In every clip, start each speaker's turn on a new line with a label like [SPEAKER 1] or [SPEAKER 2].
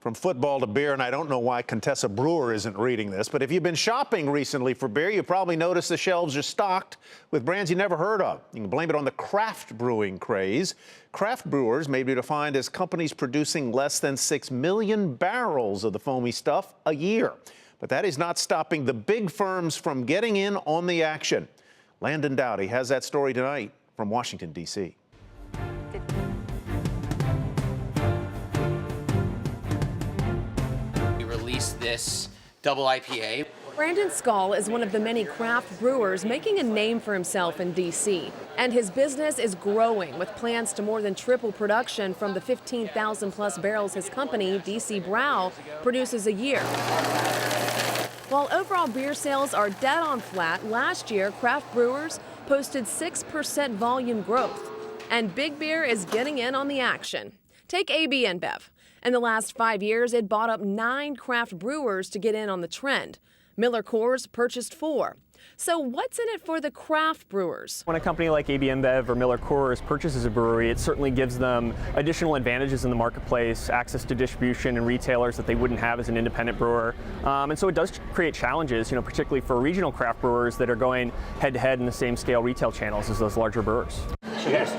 [SPEAKER 1] From football to beer, and I don't know why Contessa Brewer isn't reading this, but if you've been shopping recently for beer, you probably noticed the shelves are stocked with brands you never heard of. You can blame it on the craft brewing craze. Craft brewers may be defined as companies producing less than 6 million barrels of the foamy stuff a year. But that is not stopping the big firms from getting in on the action. Landon Dowdy has that story tonight from Washington, D.C.
[SPEAKER 2] This double IPA.
[SPEAKER 3] Brandon Skull is one of the many craft brewers making a name for himself in D.C. And his business is growing with plans to more than triple production from the 15,000 plus barrels his company, D.C. Brow, produces a year. While overall beer sales are dead on flat, last year craft brewers posted 6% volume growth. And big beer is getting in on the action. Take AB InBev. In the last 5 years, it bought up 9 craft brewers to get in on the trend. Miller Coors purchased 4. So what's in it for the craft brewers?
[SPEAKER 4] When a company like AB InBev or Miller Coors purchases a brewery, it certainly gives them additional advantages in the marketplace, access to distribution and retailers that they wouldn't have as an independent brewer. And so it does create challenges, particularly for regional craft brewers that are going head-to-head in the same scale retail channels as those larger brewers.
[SPEAKER 3] Cheers.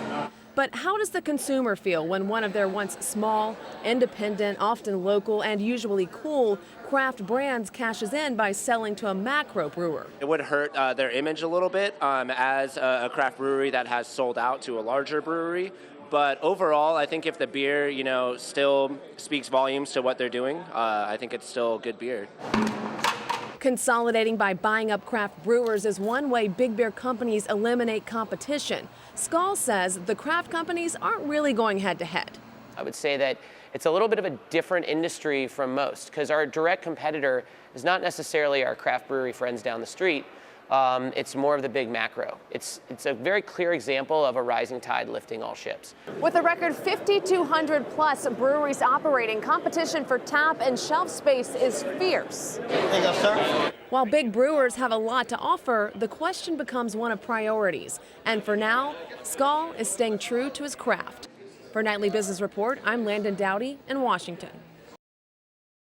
[SPEAKER 3] But how does the consumer feel when one of their once small, independent, often local, and usually cool craft brands cashes in by selling to a macro brewer?
[SPEAKER 2] It would hurt their image a little bit as a craft brewery that has sold out to a larger brewery. But overall, I think if the beer, still speaks volumes to what they're doing, I think it's still good beer.
[SPEAKER 3] Consolidating by buying up craft brewers is one way big beer companies eliminate competition. Skull says the craft companies aren't really going head-to-head.
[SPEAKER 5] I would say that it's a little bit of a different industry from most because our direct competitor is not necessarily our craft brewery friends down the street. It's more of the big macro. It's a very clear example of a rising tide lifting all ships.
[SPEAKER 3] With a record 5,200 plus breweries operating, competition for tap and shelf space is fierce.
[SPEAKER 6] There you go, sir.
[SPEAKER 3] While big brewers have a lot to offer, the question becomes one of priorities. And for now, Skull is staying true to his craft. For Nightly Business Report, I'm Landon Dowdy in Washington.